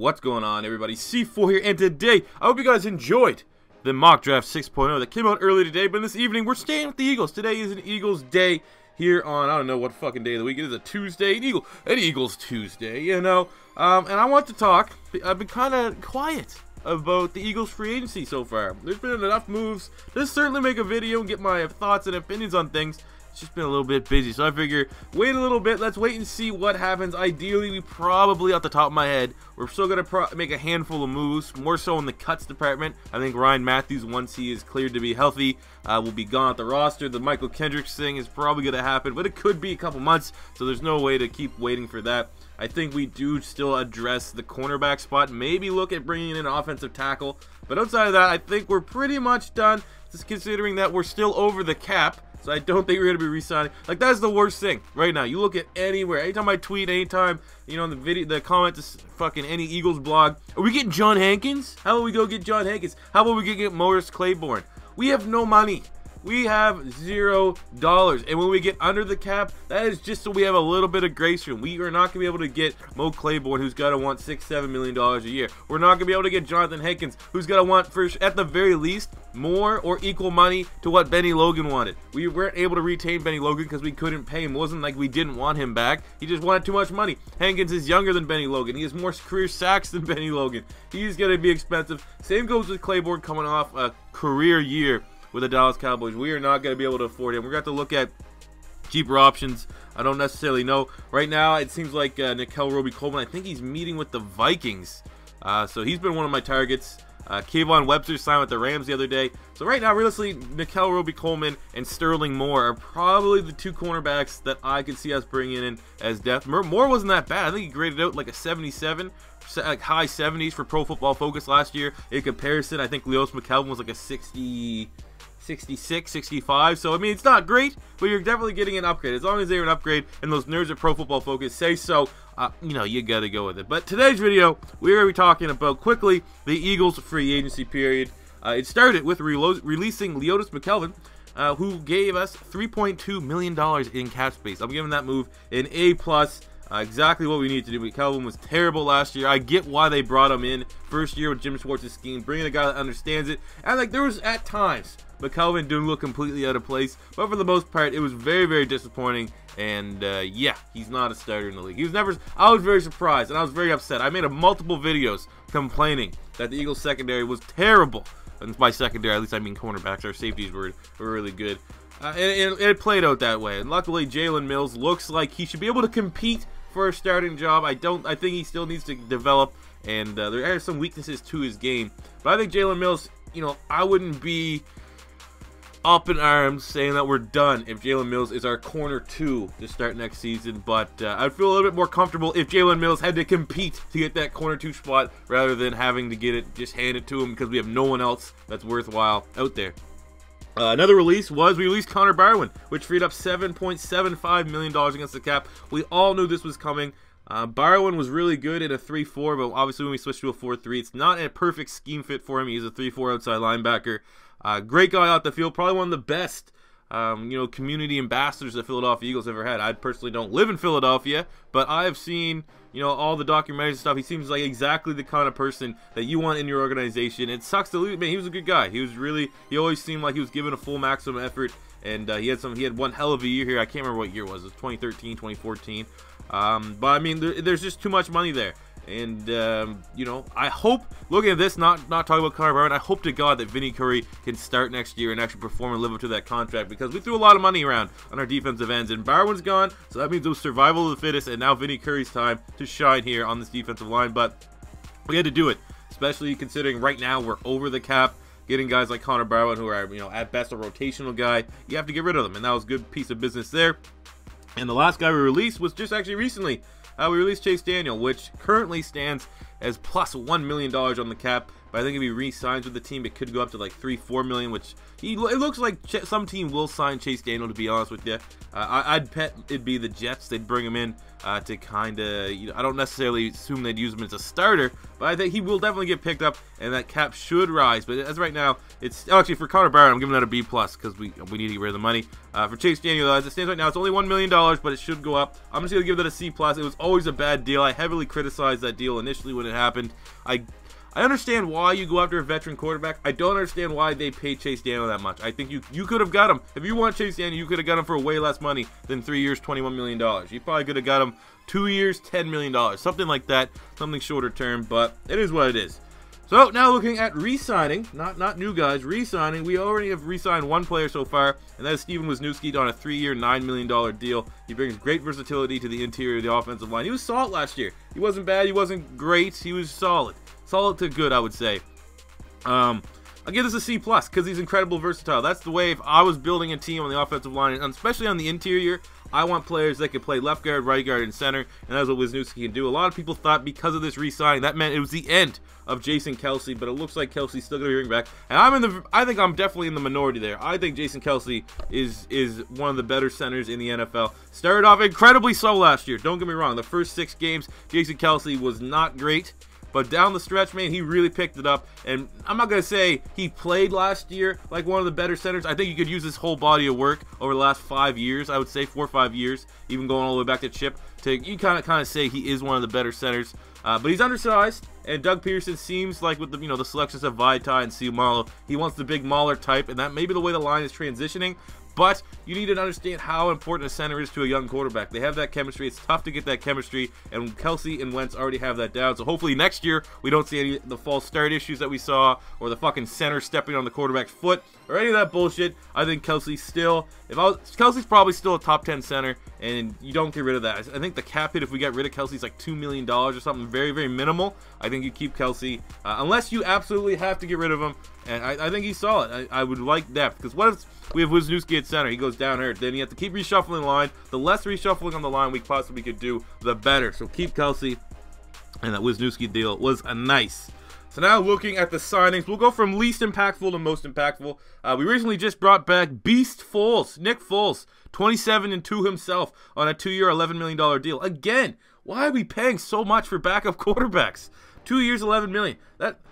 What's going on, everybody? C4 here, and today I hope you guys enjoyed the mock draft 6.0 that came out early today. But this evening we're staying with the Eagles. Today is an Eagles day here on, I don't know what fucking day of the week it is. A Tuesday, an Eagles Tuesday, you know. And I want to talk. I've been kind of quiet about the Eagles free agency so far. There's been enough moves to certainly make a video and get my thoughts and opinions on things. It's just been a little bit busy, so I figure wait a little bit. Let's wait and see what happens. Ideally, we probably, off the top of my head, we're still going to make a handful of moves, more so in the cuts department. I think Ryan Matthews, once he is cleared to be healthy, will be gone at the roster. The Michael Kendricks thing is probably going to happen, but it could be a couple months, so there's no way to keep waiting for that. I think we do still address the cornerback spot, maybe look at bringing in an offensive tackle, but outside of that, I think we're pretty much done, just considering that we're still over the cap. So I don't think we're going to be re-signing. Like, that's the worst thing right now. You look at anywhere, anytime I tweet, anytime, you know, in the video, the comment to fucking any Eagles blog, are we getting John Hankins? How about we go get John Hankins? How about we go get Morris Claiborne? We have no money. We have $0. And when we get under the cap, that is just so we have a little bit of grace room. We are not going to be able to get Mo Claiborne, who's got to want $6-7 million a year. We're not going to be able to get Jonathan Hankins, who's got to want, at the very least, more or equal money to what Benny Logan wanted. We weren't able to retain Benny Logan because we couldn't pay him. It wasn't like we didn't want him back. He just wanted too much money. Hankins is younger than Benny Logan. He has more career sacks than Benny Logan. He's going to be expensive. Same goes with Claiborne coming off a career year with the Dallas Cowboys. We are not going to be able to afford him. We're going to have to look at cheaper options. I don't necessarily know. Right now, it seems like Nickell Robey-Coleman, I think he's meeting with the Vikings. So he's been one of my targets. Kayvon Webster signed with the Rams the other day. So right now, realistically, Nickell Robey-Coleman and Sterling Moore are probably the two cornerbacks that I could see us bringing in as depth. Moore wasn't that bad. I think he graded out like a 77, like high 70s for Pro Football Focus last year. In comparison, I think Leos McKelvin was like a 66, 65. So, I mean, it's not great, but you're definitely getting an upgrade. As long as they're an upgrade and those nerds at Pro Football Focus say so, you know, you got to go with it. But today's video, we're going to be talking about, quickly, the Eagles free agency period. It started with releasing Leodis McKelvin, who gave us $3.2 million in cap space. I'm giving that move an A+. Exactly what we need to do. McKelvin was terrible last year. I get why they brought him in. First year with Jim Schwartz's scheme, bringing a guy that understands it. And, like, there was, at times, McKelvin didn't look completely out of place, but for the most part, it was very, very disappointing. And yeah, he's not a starter in the league. He was never. I was very surprised, and I was very upset. I made multiple videos complaining that the Eagles secondary was terrible. And by secondary, at least I mean cornerbacks. Our safeties were really good, and it played out that way. And luckily, Jalen Mills looks like he should be able to compete for a starting job. I think he still needs to develop, and there are some weaknesses to his game. But I think Jalen Mills, you know, I wouldn't be up in arms saying that we're done if Jalen Mills is our corner 2 to start next season, but I'd feel a little bit more comfortable if Jalen Mills had to compete to get that corner 2 spot rather than having to get it just handed to him because we have no one else that's worthwhile out there. Another release was we released Connor Barwin, which freed up $7.75 million against the cap. We all knew this was coming. Barwin was really good in a 3-4, but obviously when we switched to a 4-3, it's not a perfect scheme fit for him. He's a 3-4 outside linebacker. Great guy out the field, probably one of the best, you know, community ambassadors the Philadelphia Eagles ever had. I personally don't live in Philadelphia, but I have seen, you know, all the documentaries and stuff. He seems like exactly the kind of person that you want in your organization. It sucks to lose, man. He was a good guy. He always seemed like he was giving a full maximum effort, and he had one hell of a year here. I can't remember what year it was. It was 2013, 2014. But I mean, there's just too much money there. And, you know, I hope, looking at this, not talking about Connor Barwin, I hope to God that Vinny Curry can start next year and actually perform and live up to that contract, because we threw a lot of money around on our defensive ends, and Barwin's gone, so that means it was survival of the fittest, and now Vinny Curry's time to shine here on this defensive line. But we had to do it, especially considering right now we're over the cap. Getting guys like Connor Barwin, who are, you know, at best a rotational guy, you have to get rid of them, and that was a good piece of business there. And the last guy we released was just actually recently. We released Chase Daniel, which currently stands as plus $1 million on the cap. But I think if he re-signs with the team, it could go up to like $3-4 million, which it looks like some team will sign Chase Daniel, to be honest with you. I'd bet it'd be the Jets. They'd bring him in. to kind of, I don't necessarily assume they'd use him as a starter, but I think he will definitely get picked up, and that cap should rise. But as right now, it's actually for Connor Barron, I'm giving that a B+ because we need to get rid of the money. For Chase Daniel, as it stands right now, it's only $1 million, but it should go up. I'm just going to give that a C+. It was always a bad deal. I heavily criticized that deal initially when it happened. I understand why you go after a veteran quarterback. I don't understand why they paid Chase Daniel that much. I think you could have got him. If you want Chase Daniel, you could have got him for way less money than 3 years, $21 million. You probably could have got him 2 years, $10 million. Something like that. Something shorter term, but it is what it is. So now looking at re-signing, not new guys, re-signing. We already have re-signed one player so far, and that is Steven Wisniewski on a 3-year, $9 million deal. He brings great versatility to the interior of the offensive line. He was solid last year. He wasn't bad. He wasn't great. He was solid. Solid to good, I would say. I'll give this a C+ because he's incredible versatile. That's the way if I was building a team on the offensive line, and especially on the interior, I want players that can play left guard, right guard, and center, and that's what Wisniewski can do. A lot of people thought because of this re-signing, that meant it was the end of Jason Kelce, but it looks like Kelce's still going to be back. And I think I'm definitely in the minority there. I think Jason Kelce is one of the better centers in the NFL. Started off incredibly slow last year. Don't get me wrong. The first 6 games, Jason Kelce was not great. But down the stretch, man, he really picked it up. And I'm not going to say he played last year like one of the better centers. I think you could use his whole body of work over the last 5 years. I would say 4 or 5 years, even going all the way back to Chip. You kind of say he is one of the better centers. But he's undersized. And Doug Peterson seems like with the selections of Vaitai and Seumalo, he wants the big mauler type. And that may be the way the line is transitioning. But you need to understand how important a center is to a young quarterback. They have that chemistry. It's tough to get that chemistry, and Kelce and Wentz already have that down. So hopefully next year we don't see any of the false start issues that we saw, or the fucking center stepping on the quarterback's foot, or any of that bullshit. I think Kelce's probably still a top 10 center, and you don't get rid of that. I think the cap hit if we get rid of Kelce is like $2 million or something very, very minimal. I think you keep Kelce unless you absolutely have to get rid of him, and I think he's solid. I would like depth, because what if we have Wisniewski at center, he goes down hurt, then you have to keep reshuffling the line. The less reshuffling on the line we possibly could do, the better. So keep Kelce, and that Wisniewski deal was a nice. So now looking at the signings, we'll go from least impactful to most impactful. We recently just brought back Beast Foles, Nick Foles, 27-2 himself on a 2-year, $11 million deal. Again, why are we paying so much for backup quarterbacks? 2 years, $11 million.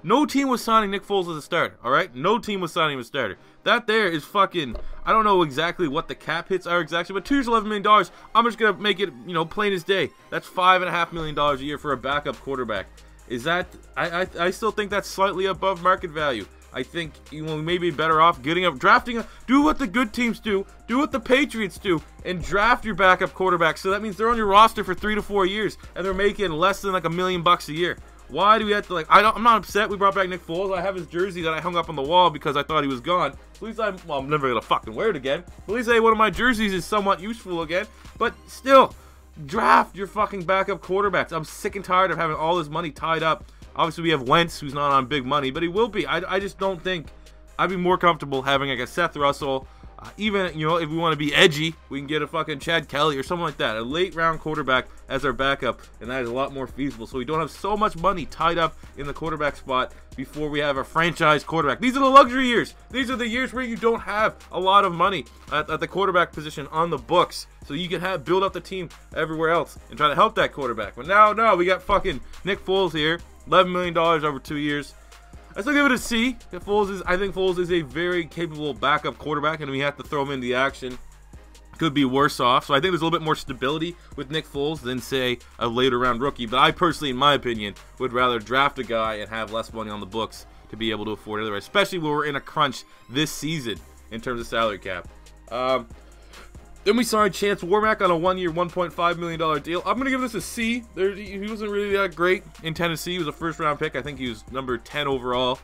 No team was signing Nick Foles as a starter, all right? No team was signing him as a starter. That there is fucking, I don't know exactly what the cap hits are exactly, but 2 years, $11 million, I'm just going to make it, plain as day. That's $5.5 million a year for a backup quarterback. Is that, I still think that's slightly above market value. I think we may be better off do what the good teams do what the Patriots do, and draft your backup quarterback. So that means they're on your roster for 3 to 4 years, and they're making less than like $1 million a year. Why do we have to, I'm not upset we brought back Nick Foles. I have his jersey that I hung up on the wall because I thought he was gone. At least I'm never going to fucking wear it again. At least one of my jerseys is somewhat useful again. But still, draft your fucking backup quarterbacks. I'm sick and tired of having all this money tied up. Obviously, we have Wentz, who's not on big money, but he will be. I just don't think I'd be more comfortable having like a Seth Russell. Even, if we want to be edgy, we can get a fucking Chad Kelly or something like that. A late-round quarterback as our backup, and that is a lot more feasible. So we don't have so much money tied up in the quarterback spot before we have a franchise quarterback. These are the luxury years. These are the years where you don't have a lot of money at the quarterback position on the books. So you can build up the team everywhere else and try to help that quarterback. But now, no, we got fucking Nick Foles here. $11 million over 2 years. I still give it a C. I think Foles is a very capable backup quarterback, and we have to throw him into the action. Could be worse off. So I think there's a little bit more stability with Nick Foles than, say, a later round rookie. But I personally, in my opinion, would rather draft a guy and have less money on the books to be able to afford it otherwise, especially when we're in a crunch this season in terms of salary cap. Then we signed Chance Warmack on a 1-year, $1.5 million deal. I'm going to give this a C. He wasn't really that great in Tennessee. He was a first-round pick. I think he was number 10 overall.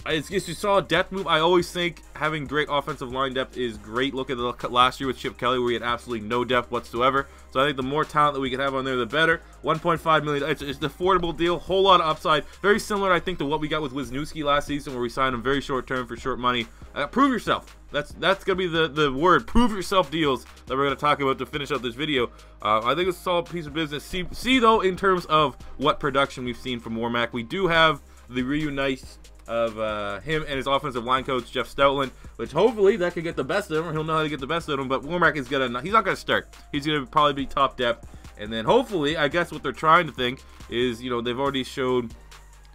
It's just you saw a depth move. I always think having great offensive line depth is great. Look at the last year with Chip Kelly where we had absolutely no depth whatsoever. So I think the more talent that we can have on there, the better. $1.5 million. It's an affordable deal. Whole lot of upside. Very similar, I think, to what we got with Wisniewski last season where we signed him very short term for short money. Prove yourself. That's going to be the word. Prove yourself deals that we're going to talk about to finish up this video. I think it's a solid piece of business. C though, in terms of what production we've seen from Warmack. We do have the reunite of him and his offensive line coach Jeff Stoutland, which hopefully that could get the best of him. He'll know how to get the best of him. But Warmack is he's not gonna start. He's gonna probably be top depth, and then hopefully, I guess what they're trying to think is, you know, they've already showed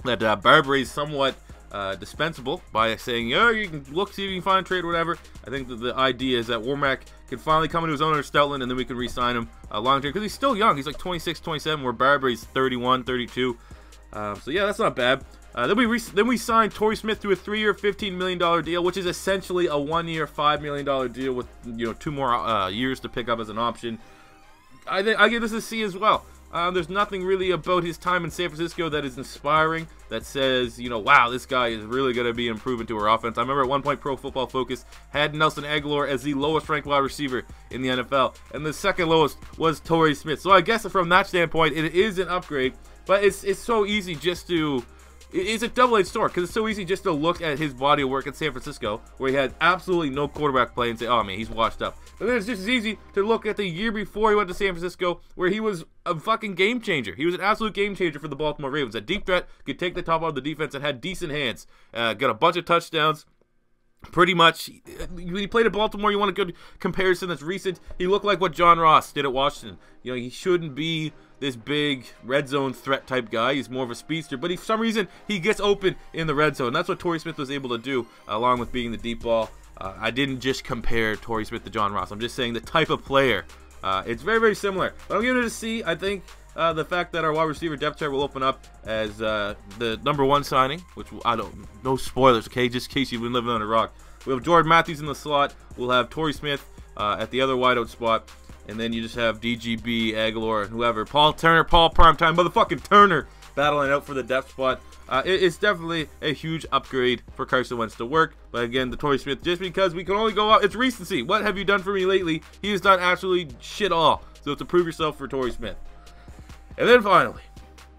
that Barbary is somewhat dispensable by saying, oh, you can look, see if you can find a trade or whatever. I think that the idea is that Warmack can finally come into his own under Stoutland, and then we can re-sign him long term, because he's still young. He's like 26, 27, where Barbary's 31, 32. So yeah, that's not bad. Then we signed Torrey Smith to a 3-year, $15 million deal, which is essentially a 1-year, $5 million deal with, you know, 2 more years to pick up as an option. I give this a C as well. There's nothing really about his time in San Francisco that is inspiring, that says, you know, wow, this guy is really going to be improving to our offense. I remember at one point Pro Football Focus had Nelson Aguilar as the lowest ranked wide receiver in the NFL, and the second lowest was Torrey Smith. So I guess from that standpoint, it is an upgrade, but it's so easy just to... It's a double-edged sword, because it's so easy just to look at his body of work in San Francisco, where he had absolutely no quarterback play, and say, oh man, he's washed up. But then it's just as easy to look at the year before he went to San Francisco, where he was a fucking game changer. He was an absolute game changer for the Baltimore Ravens. A deep threat, could take the top out of the defense, and had decent hands. Got a bunch of touchdowns. Pretty much, when he played at Baltimore, you want a good comparison that's recent. He looked like what John Ross did at Washington. You know, he shouldn't be this big red zone threat type guy. He's more of a speedster, but for some reason, he gets open in the red zone. That's what Torrey Smith was able to do, along with being the deep ball. I didn't just compare Torrey Smith to John Ross. I'm just saying the type of player. It's very, very similar. But I'm giving it a C. I think the fact that our wide receiver depth chart will open up as the #1 signing, which no spoilers, okay, just in case you've been living on a rock. We have Jordan Matthews in the slot. We'll have Torrey Smith at the other wideout spot. And then you just have DGB, Aguilar, and whoever. Paul Primetime, motherfucking Turner, battling out for the depth spot. It's definitely a huge upgrade for Carson Wentz to work. But again, the Torrey Smith, just because we can only go out, it's recency. What have you done for me lately? He has done absolutely shit all. So it's to prove yourself for Torrey Smith. And then finally,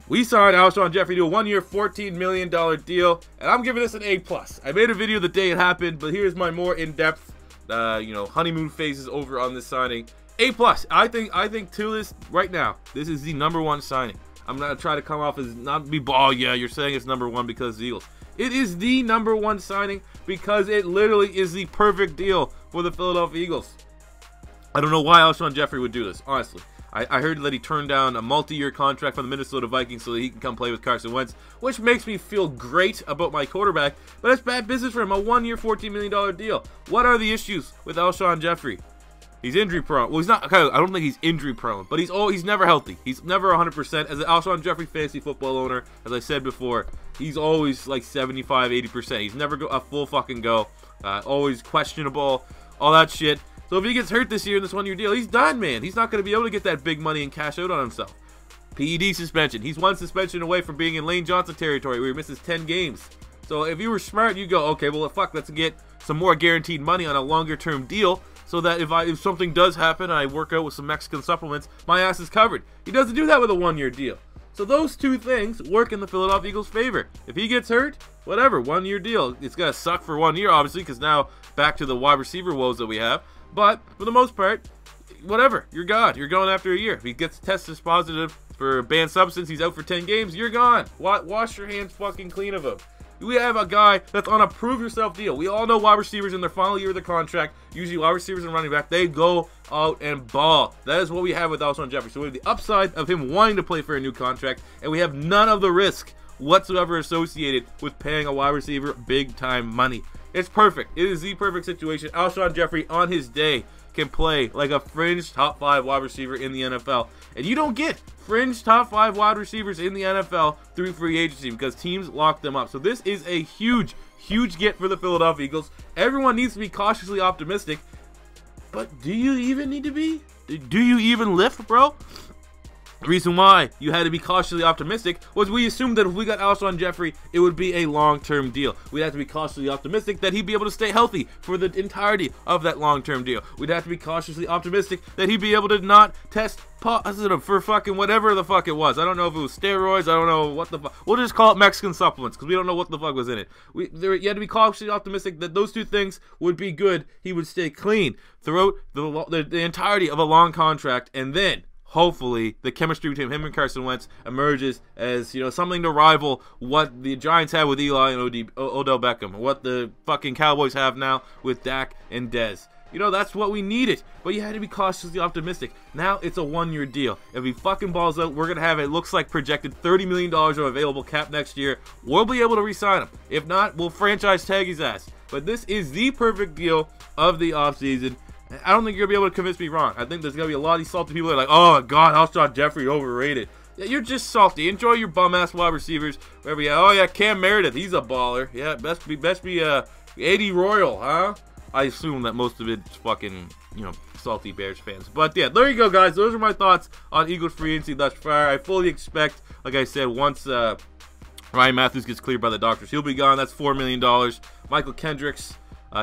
we signed Alshon Jeffrey to a 1-year, $14 million deal. And I'm giving this an A+. I made a video the day it happened, but here's my more in-depth, honeymoon phases over on this signing. A+. I think to this right now, this is the #1 signing. I'm gonna try to come off as not be ball. Yeah, you're saying it's #1 because of the Eagles. It is the #1 signing because it literally is the perfect deal for the Philadelphia Eagles. I don't know why Alshon Jeffrey would do this, honestly. I heard that he turned down a multi-year contract from the Minnesota Vikings so that he can come play with Carson Wentz, which makes me feel great about my quarterback, but it's bad business for him. A 1-year, $14 million deal. What are the issues with Alshon Jeffrey? He's injury prone. Well, he's not. I don't think he's injury prone, but he's never healthy. He's never 100%. As an Alshon Jeffrey fantasy football owner, as I said before, he's always like 75, 80%. He's never a full fucking go. Always questionable, all that shit. So if he gets hurt this year in this 1-year deal, he's done, man. He's not going to be able to get that big money and cash out on himself. PED suspension. He's 1 suspension away from being in Lane Johnson territory where he misses 10 games. So if you were smart, you go, okay, well, fuck, let's get some more guaranteed money on a longer-term deal so that if something does happen and I work out with some Mexican supplements, my ass is covered. He doesn't do that with a 1-year deal. So those two things work in the Philadelphia Eagles' favor. If he gets hurt, whatever, 1-year deal. It's going to suck for 1 year, obviously, because now back to the wide receiver woes that we have. But for the most part, whatever, you're gone. You're going after a year. If he gets tested positive for banned substance, he's out for 10 games, you're gone. Wash your hands fucking clean of him. We have a guy that's on a prove-yourself deal. We all know wide receivers in their final year of the contract, usually wide receivers and running back, they go out and ball. That is what we have with Alshon Jeffrey. So we have the upside of him wanting to play for a new contract, and we have none of the risk whatsoever associated with paying a wide receiver big-time money. It's perfect. It is the perfect situation. Alshon Jeffrey, on his day, can play like a fringe top 5 wide receiver in the NFL. And you don't get fringe top 5 wide receivers in the NFL through free agency because teams lock them up. So this is a huge, huge get for the Philadelphia Eagles. Everyone needs to be cautiously optimistic. But do you even need to be? Do you even lift, bro? The reason why you had to be cautiously optimistic was we assumed that if we got Alshon Jeffrey, it would be a long-term deal. We'd have to be cautiously optimistic that he'd be able to stay healthy for the entirety of that long-term deal. We'd have to be cautiously optimistic that he'd be able to not test positive for fucking whatever the fuck it was. I don't know if it was steroids. I don't know what the fuck. We'll just call it Mexican supplements because we don't know what the fuck was in it. You had to be cautiously optimistic that those two things would be good. He would stay clean throughout the entirety of a long contract, and then hopefully the chemistry between him and Carson Wentz emerges as, you know, something to rival what the Giants had with Eli and Odell Beckham, what the fucking Cowboys have now with Dak and Dez. You know, that's what we needed, but you had to be cautiously optimistic. Now it's a one-year deal. If he fucking balls out, we're going to have, it looks like, projected $30 million of available cap next year. We'll be able to re-sign him. If not, we'll franchise tag his ass. But this is the perfect deal of the offseason. I don't think you're going to be able to convince me wrong. I think there's going to be a lot of these salty people that are like, oh, God, Alshon Jeffrey overrated. Yeah, you're just salty. Enjoy your bum-ass wide receivers. Wherever you oh, yeah, Cam Meredith, he's a baller. Yeah, best be Eddie Royal, huh? I assume that most of it's fucking, you know, salty Bears fans. But yeah, there you go, guys. Those are my thoughts on Eagles free agency thus far. I fully expect, like I said, once Ryan Matthews gets cleared by the doctors, he'll be gone. That's $4 million. Michael Kendricks,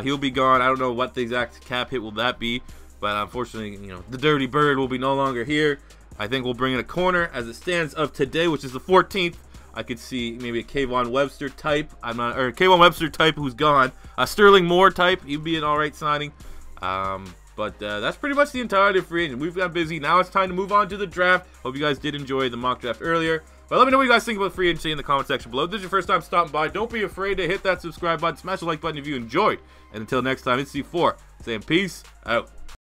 he'll be gone. I don't know what the exact cap hit will that be, but unfortunately, you know, the Dirty Bird will be no longer here. I think we'll bring in a corner as it stands of today, which is the 14th. I could see maybe a Kayvon Webster type. Kayvon Webster type who's gone. A Sterling Moore type. He'd be an alright signing. But that's pretty much the entirety of free agent. We've got busy. Now it's time to move on to the draft. Hope you guys did enjoy the mock draft earlier. But let me know what you guys think about free agency in the comment section below. If this is your first time stopping by, don't be afraid to hit that subscribe button. Smash the like button if you enjoyed. And until next time, it's C4 saying peace out.